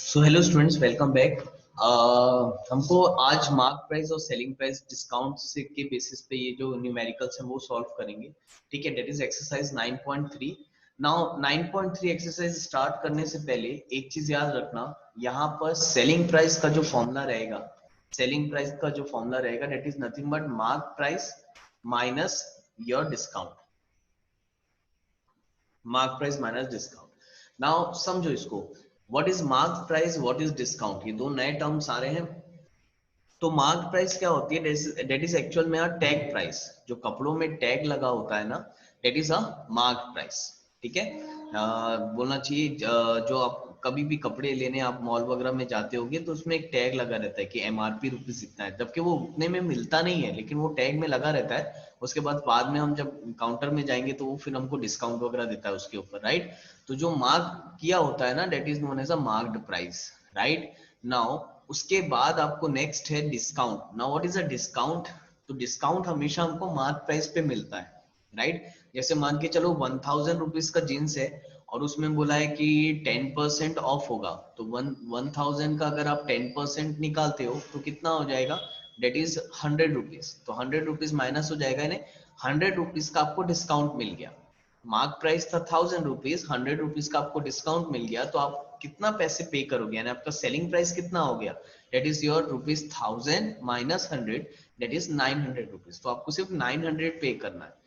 So hello students, welcome back. हमको आज mark price और सेलिंग प्राइस डिस्काउंट से के बेसिस पे ये जो न्यूमेरिकल्स हैं वो सॉल्व करेंगे। ठीक है, that is exercise 9.3। Now 9.3 exercise start करने से पहले एक चीज याद रखना, यहाँ पर सेलिंग प्राइस का जो फॉर्मूला रहेगा, that is nothing but mark price minus your discount. Mark price minus discount. Now समझो इसको, what is mark price, what is discount, ये दो नए टर्म्स आ रहे हैं। तो मार्क प्राइस क्या होती है? दैट इज एक्चुअल में टैग प्राइस, जो कपड़ों में टैग लगा होता है ना, that is a mark price. ठीक है, बोलना चाहिए। जो आप कभी भी कपड़े लेने आप मॉल वगैरह में जाते होगे तो उसमें एक टैग लगा रहता है कि एमआरपी रुपीज इतना है, जबकि वो उतने में मिलता नहीं है, लेकिन वो टैग में लगा रहता है। उसके बाद में हम जब काउंटर में जाएंगे तो वो फिर हमको डिस्काउंट वगैरह देता है उसके ऊपर, राइट। तो जो मार्क किया होता है ना, that is known as a marked price, right. Now उसके बाद आपको नेक्स्ट है discount. Now what is a discount? तो डिस्काउंट हमेशा हमको मार्क प्राइस पे मिलता है, राइट। जैसे मान के चलो 1000 रुपीज का जींस है और उसमें बोला है कि 10% ऑफ होगा, तो 1000 का अगर आप 10% निकालते हो तो कितना हो जाएगा? That is 100 rupees. तो 100 रुपीज माइनस हो जाएगा, यानी 100 रुपीज का आपको डिस्काउंट मिल गया। मार्क प्राइस था 1000 रुपीज, 100 रुपीज का आपको डिस्काउंट मिल गया, तो आप कितना पैसे पे करोगे, यानी आपका सेलिंग प्राइस कितना हो गया? That is your ₹1000 minus 100, that is 900 rupees. तो आपको सिर्फ 900 पे करना है।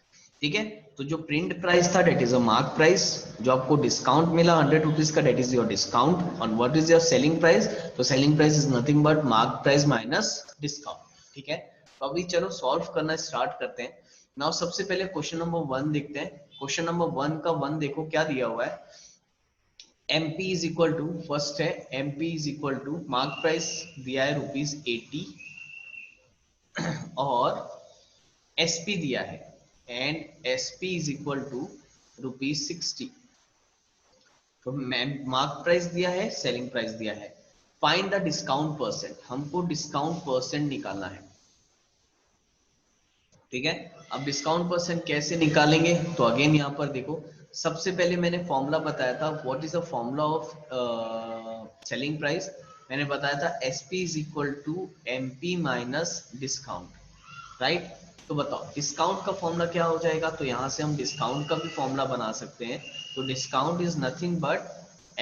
ठीक है, तो जो प्रिंट प्राइस था that is a mark price, जो आपको डिस्काउंट मिला 100 रुपीज का, दैट इज योर डिस्काउंट। और what is your selling price? तो selling price is nothing but mark price minus discount. ठीक है, तो अभी चलो सॉल्व करना स्टार्ट करते हैं। नाउ सबसे पहले क्वेश्चन नंबर 1 देखते हैं। क्वेश्चन नंबर 1 का 1 देखो क्या दिया हुआ है। MP is equal to, first है MP is equal to mark price दिया है ₹80 और SP दिया है, and SP is equal to ₹60। तो मार्क प्राइस दिया है, सेलिंग प्राइस दिया है। फाइंड द डिस्काउंट परसेंट, हमको डिस्काउंट परसेंट निकालना है। ठीक है, अब डिस्काउंट परसेंट कैसे निकालेंगे? तो अगेन यहाँ पर देखो, सबसे पहले मैंने फॉर्मूला बताया था। What is the formula of selling price? मैंने बताया था SP is equal to MP minus discount, right. तो बताओ डिस्काउंट का फॉर्मूला क्या हो जाएगा? तो यहाँ से हम डिस्काउंट का भी फॉर्मूला बना सकते हैं। तो discount is nothing but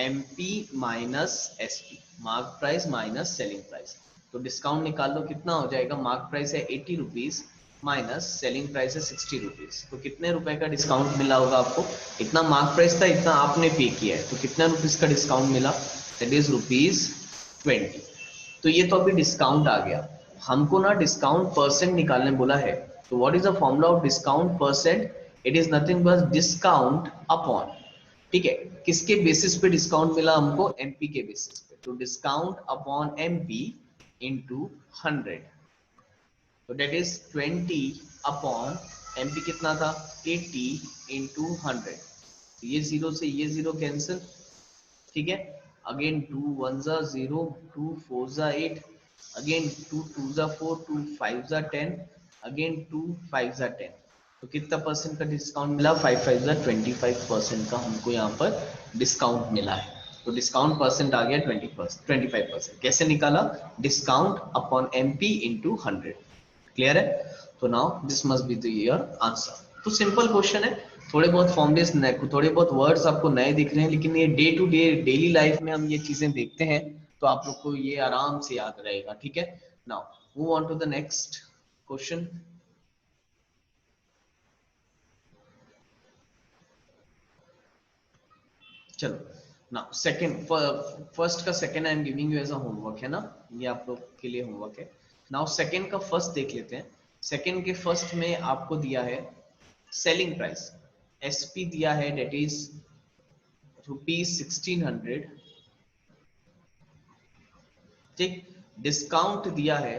MP minus SP, mark price minus selling price. तो डिस्काउंट निकाल लो, कितना हो जाएगा? मार्क प्राइस है 80 रुपीज माइनस सेलिंग प्राइस है 60 रुपीज। तो कितने रुपए का डिस्काउंट मिला होगा आपको? इतना मार्क प्राइस था, इतना आपने पे किया है, तो कितना रुपीज का डिस्काउंट मिला? That is ₹20। तो ये तो अभी डिस्काउंट आ गया। हमको ना डिस्काउंट परसेंट निकालने बोला है। तो what is the formula of discount percent? It is nothing but discount upon, ठीक है, किसके बेसिस पे डिस्काउंट मिला हमको? MP के बेसिस पे। तो डिस्काउंट अपॉन MP इंटू 100, तो डेट इज 20 अपॉन MP कितना था? 80 इंटू 100। ये जीरो से ये जीरो कैंसिल, ठीक है। अगेन 2 1 जा 0, 2 4 जा 8, अगेन 2 2 जा 4, 2 5 जा 10, अगेन 2 5 जा 10। तो कितना परसेंट का डिस्काउंट मिला? 5 5 जा 25% का हमको यहाँ पर डिस्काउंट मिला है। तो डिस्काउंट परसेंट आ गया 25%। कैसे निकाला? Discount upon MP into 100। Clear है? तो now this must be the your answer. तो सिंपल क्वेश्चन है, थोड़े बहुत फॉर्मुलेस, थोड़े बहुत वर्ड्स आपको नए दिख रहे हैं, लेकिन ये day to day daily life में हम ये चीजें देखते हैं, तो आप लोग को ये आराम से याद रहेगा। ठीक है, now move on to the next question. चलो, नाउ सेकंड, फर्स्ट का second I am giving you as a homework, है ना, ये आप लोग के लिए होमवर्क है। नाउ सेकंड का फर्स्ट देख लेते हैं। सेकंड के फर्स्ट में आपको दिया है सेलिंग प्राइस, SP दिया है, डेट इज ₹1600। ठीक, डिस्काउंट दिया है,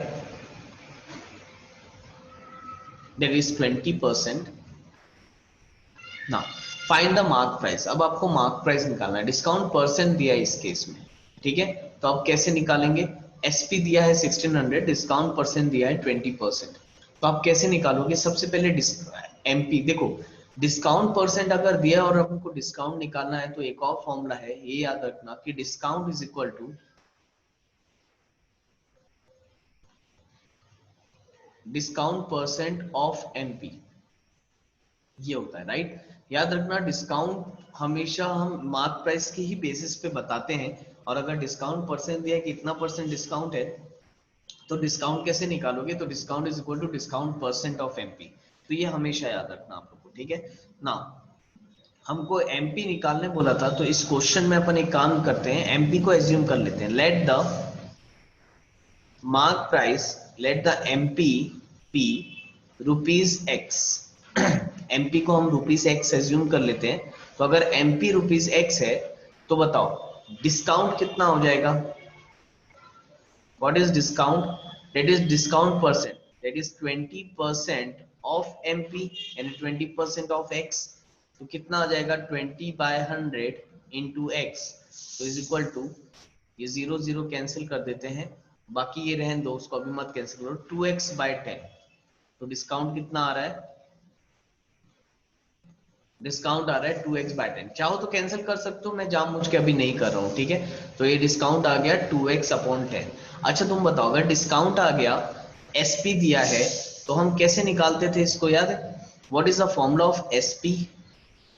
डेट इज 20%। ना, फाइंड द मार्क प्राइस। अब आपको मार्क प्राइस निकालना है, डिस्काउंट परसेंट दिया है इस केस में। ठीक है, तो आप कैसे निकालेंगे? SP दिया है 1600, डिस्काउंट परसेंट दिया है 20%। तो आप कैसे निकालोगे? सबसे पहले MP देखो, डिस्काउंट परसेंट अगर दिया और हमको डिस्काउंट निकालना है तो एक और फॉर्मूला है, ये याद रखना कि discount is equal to discount percent of MP, ये होता है, राइट। याद रखना डिस्काउंट हमेशा हम मार्क प्राइस की ही बेसिस पे बताते हैं, और अगर डिस्काउंट परसेंट दिया है कि इतना परसेंट डिस्काउंट है, तो डिस्काउंट कैसे निकालोगे, तो discount is equal to discount percent of MP. तो ये हमेशा याद रखना आप लोग को, ठीक है ना। हमको एमपी निकालने बोला था, तो इस क्वेश्चन में अपन एक काम करते हैं, एमपी को एज्यूम कर लेते हैं। Let the mark price, let the MP P rupees x. MP को हम रुपीज एक्स एज्यूम कर लेते हैं। तो अगर एमपी रुपीज एक्स है, तो बताओ डिस्काउंट कितना हो जाएगा। What is discount? That is discount percent. That is 20% of MP and 20% of X. तो कितना आ जाएगा 20/100 into X, तो इज इक्वल टू, ये जीरो जीरो कैंसिल कर देते हैं, बाकी ये रहने दो, उसको अभी मत कैंसिल करो, 2x/10। तो डिस्काउंट कितना आ रहा है, डिस्काउंट आ रहा है 2x/10। चाहो तो कैंसिल कर सकते हो, मैं जानबूझ के अभी नहीं कर रहा हूँ, ठीक है। तो ये डिस्काउंट आ गया 2x/10। अच्छा तुम बताओ, अगर डिस्काउंट आ गया, एसपी दिया है, तो हम कैसे निकालते थे इसको, याद है। What is the formula of SP,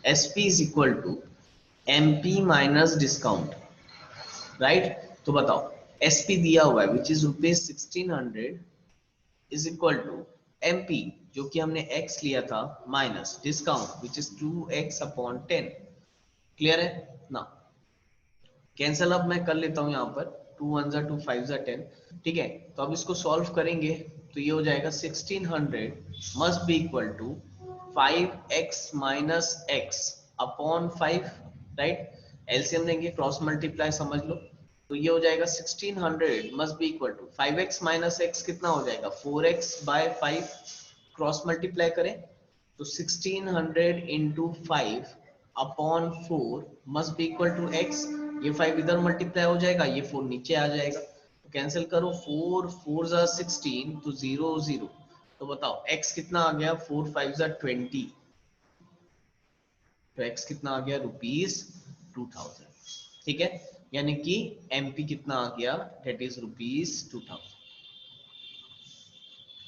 SP is equal to MP minus discount, right. तो बताओ एसपी दिया हुआ है which is ₹1600 is equal to MP, जो कि हमने x लिया था, minus discount which is 2x/10। Clear है ना। कैंसल अब मैं कर लेता हूं यहाँ पर, 2 1 जा 2 5 जा 10, ठीक है। तो अब इसको सॉल्व करेंगे, तो ये हो जाएगा 1600 must be equal to 5x minus x upon 5, right. LCM लेंगे, क्रॉस मल्टीप्लाई समझ लो। तो ये हो जाएगा 1600 must be equal to 5x minus x, कितना हो जाएगा 4x/5, क्रॉस मल्टीप्लाई करें तो 1600 into 5 upon 4 must be equal to x। ये 5 इधर मल्टीप्लाई हो जाएगा, ये 4 नीचे आ जाएगा, तो कैंसिल करो, 4 4 जा 16, तो 0 0। तो बताओ x कितना आ गया, 4 5 जा 20, तो x कितना आ गया ₹2000, ठीक है। यानी कि mp कितना आ गया, दैट इज ₹2000।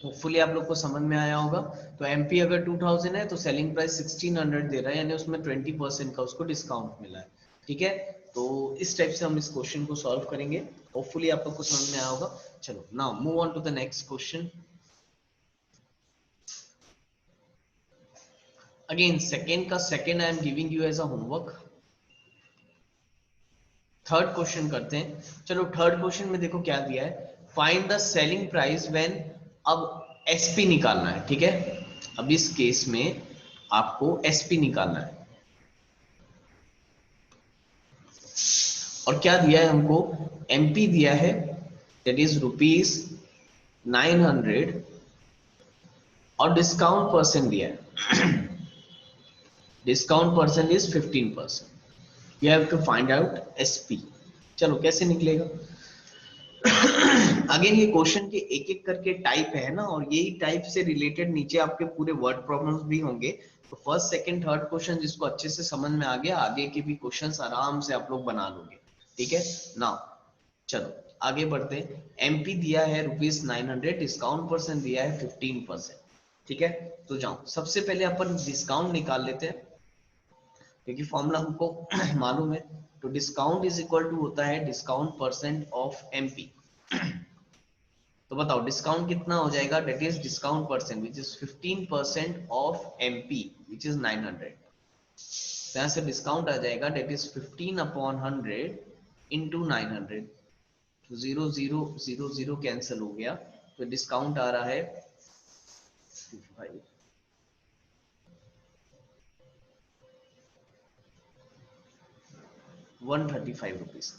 होपफुली आप लोग को समझ में आया होगा। तो एमपी अगर 2000 है, तो सेलिंग प्राइस 1600 दे रहा है, यानी उसमें 20% का उसको डिस्काउंट मिला है, ठीक है। तो इस टाइप से हम इस क्वेश्चन को सॉल्व करेंगे, होपफुली आप लोग को समझ में आया होगा। चलो now move on to the next question. Again second का second I am giving you as a homework. Third question करते हैं। चलो थर्ड क्वेश्चन में देखो क्या दिया है, find the selling price when, अब एसपी निकालना है, ठीक है। अब इस केस में आपको एसपी निकालना है, और क्या दिया है हमको, एमपी दिया है, दैट इज ₹900, और डिस्काउंट परसेंट दिया है, discount percent is 15%। You have to find out SP. चलो कैसे निकलेगा। अगेन ये क्वेश्चन के एक एक करके टाइप है ना, और यही टाइप से रिलेटेड नीचे आपके पूरे वर्ड प्रॉब्लम्स भी होंगे। तो फर्स्ट सेकंड थर्ड क्वेश्चन जिसको अच्छे से समझ में आ गया, आगे के भी क्वेश्चंस आराम से आप लोग बना लोगे, ठीक है ना। चलो आगे बढ़ते हैं। एमपी दिया है ₹900, डिस्काउंट परसेंट दिया है 15%, ठीक है। तो जाओ सबसे पहले अपन डिस्काउंट निकाल लेते हैं, क्योंकि फॉर्मूला हमको मालूम है। तो डिस्काउंट इज इक्वल टू होता है डिस्काउंट परसेंट ऑफ एमपी। तो बताओ डिस्काउंट कितना हो जाएगा, that is discount percent which is 15% of MP which is 900। तो यहाँ से डिस्काउंट आ जाएगा, दैट इज 15/100 इंटू 900। तो 0 0 0 0 कैंसिल हो गया, तो डिस्काउंट आ रहा है 135 रुपीज,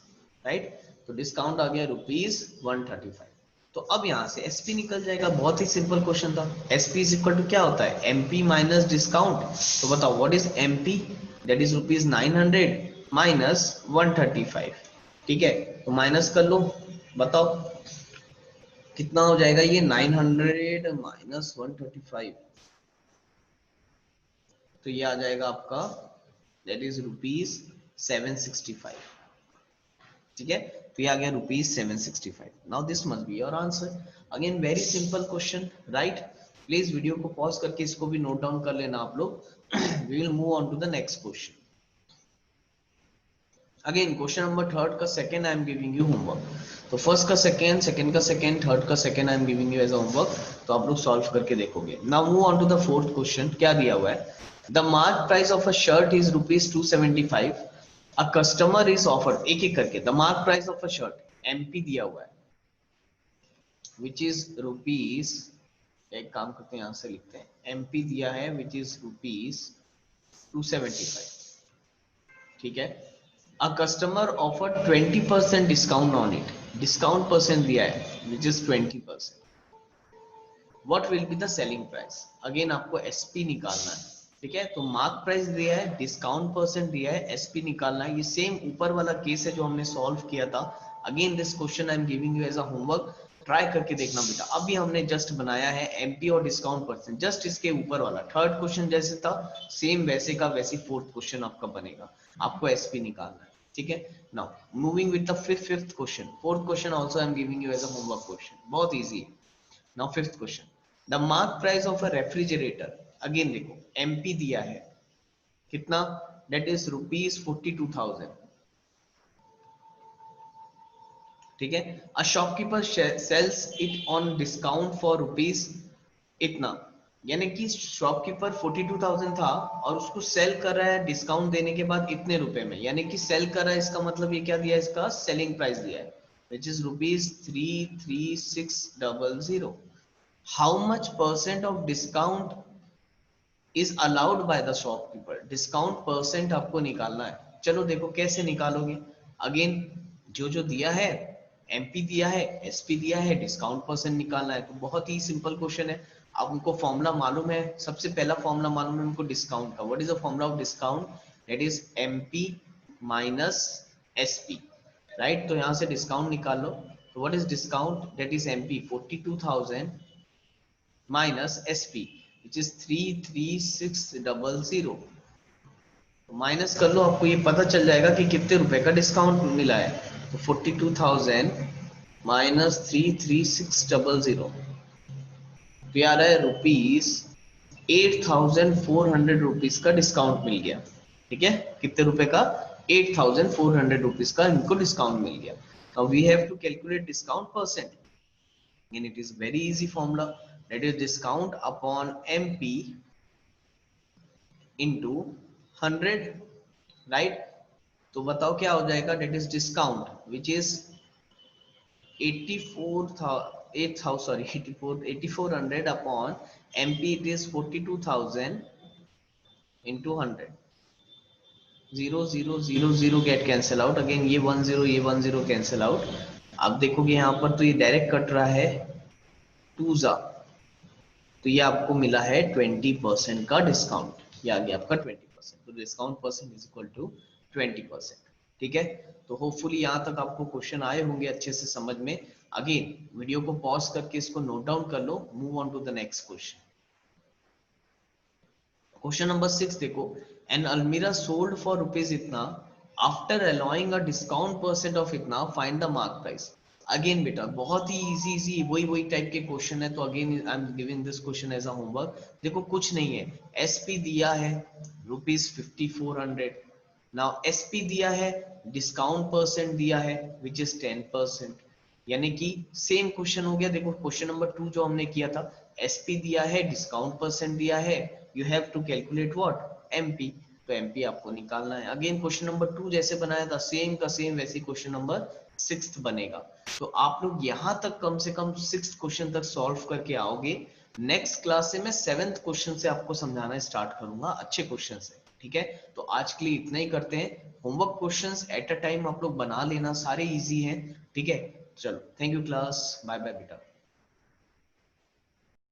राइट। तो डिस्काउंट आ गया ₹135। तो अब यहाँ से एसपी निकल जाएगा, बहुत ही सिंपल क्वेश्चन था। एसपी इज इक्वल टू क्या होता है, एमपी माइनस डिस्काउंट। तो बताओ what is MP, that is ₹900 minus 135, ठीक है। तो माइनस कर लो, बताओ कितना हो जाएगा, ये 900 माइनस 135, तो ये आ जाएगा आपका, दैट इज ₹765। ठीक है, तो ये आ गया ₹765. Now this must be your answer. Again very simple question, right? Please video को पॉज करके इसको भी नोट डाउन कर लेना आप लोग. We will move on to the next question. Again question number third का second I am giving you homework. तो फर्स्ट का सेकंड, सेकंड का सेकंड, थर्ड का second I am giving you as a homework. तो आप लोग solve करके देखोगे. Now move on to the fourth question. क्या दिया हुआ है? The mark price of a shirt is ₹275. A customer is offered, एक एक करके, the mark price of a shirt, MP दिया हुआ है, विच इज रुपीज, एक काम करते हैं यहां से लिखते हैं, एमपी दिया है विच इज ₹275. ठीक है. A customer offer 20% discount on it, discount percent दिया है which is 20%. What will be the selling price? Again आपको एसपी निकालना है. ठीक है, तो मार्क प्राइस दिया है, डिस्काउंट परसेंट दिया है, एसपी निकालना है. ये सेम ऊपर वाला केस है जो हमने सॉल्व किया था. Again this question I am giving you as a homework. Try करके देखना बेटा. अभी हमने जस्ट बनाया है एमपी और डिस्काउंट परसेंट, जस्ट इसके ऊपर वाला थर्ड क्वेश्चन जैसे था सेम वैसे का वैसी फोर्थ क्वेश्चन आपका बनेगा. आपको एसपी निकालना है. ठीक है. Now moving with the fifth question. Fourth question also I am giving you as a homework question, बहुत इजी है. Now fifth question, the mark price of a refrigerator. Again देखो एमपी दिया है कितना, दैट इज ₹42,000. ठीक है. A shopkeeper sells it on discount for rupees इतना, यानी कि शॉपकीपर 42,000 था और उसको सेल कर रहा है डिस्काउंट देने के बाद इतने रुपए में, यानी कि सेल कर रहा है, इसका मतलब ये क्या दिया है, इसका सेलिंग प्राइस दिया है which is ₹33600. How much percent of discount is allowed by the shopkeeper? Discount percent आपको निकालना है. चलो देखो कैसे निकालोगे. अगेन जो जो दिया है, एमपी दिया है, एसपी दिया है, डिस्काउंट परसेंट निकालना है. तो बहुत ही सिंपल क्वेश्चन है. अब उनको फॉर्मूला मालूम है, सबसे पहला फॉर्मूला मालूम है उनको डिस्काउंट का. What is the formula of discount? That is MP minus SP, right? तो यहां से डिस्काउंट निकाल लो. तो what is discount? That is MP 42,000 minus SP which is 33600. Minus कर लो, आपको ये पता चल जाएगा कि कितने रुपए का डिस्काउंट मिला है. तो 42,000 माइनस 33600, तो यार है ₹8,400 का डिस्काउंट मिल गया. ठीक है, कितने रुपए का? ₹8,400 का इनको डिस्काउंट मिल गया. Now we have to calculate discount percent. and it is very easy formula, that is discount upon MP into 100, right? तो बताओ क्या हो जाएगा? that is discount which is 8400 upon MP, it is 42,000 into 100. 0 get cancel out. Again ये 10 cancel out. आप देखोगे यहाँ पर तो ये डायरेक्ट कट रहा है 2 तो ये आपको मिला है 20% का डिस्काउंट. ये आ गया आपका 20%. तो discount percent is equal to 20%. ठीक है. तो होपफुली यहाँ तक आपको क्वेश्चन आए होंगे अच्छे से समझ में. अगेन वीडियो को पॉज करके इसको नोट डाउन कर लो. Move on to the next question. Question number 6 देखो, an almirah sold for rupees इतना, after allowing a discount percent off इतना, find the mark price. Again बेटा बहुत ही इजी वही टाइप के क्वेश्चन है. तो again I am giving this question as a homework. देखो कुछ नहीं है, एसपी दिया है ₹5400. नाउ एसपी दिया है, डिस्काउंट परसेंट दिया है विच इज 10%, यानी कि सेम क्वेश्चन हो गया. देखो क्वेश्चन नंबर 2 जो हमने किया था, एसपी दिया है, डिस्काउंट परसेंट दिया है, you have to calculate what? MP. तो एमपी आपको निकालना है. अगेन क्वेश्चन नंबर 2 जैसे बनाया था सेम का सेम वैसे क्वेश्चन नंबर 6 बनेगा. तो आप लोग यहां तक कम से कम 6 क्वेश्चन तक सॉल्व करके आओगे. नेक्स्ट क्लास से मैं 7th क्वेश्चन से आपको समझाना स्टार्ट करूंगा, अच्छे क्वेश्चन से. ठीक है, तो आज के लिए इतना ही करते हैं. Homework questions at a time आप लोग बना लेना, सारे इजी हैं. ठीक है, चलो thank you class, bye bye बेटा.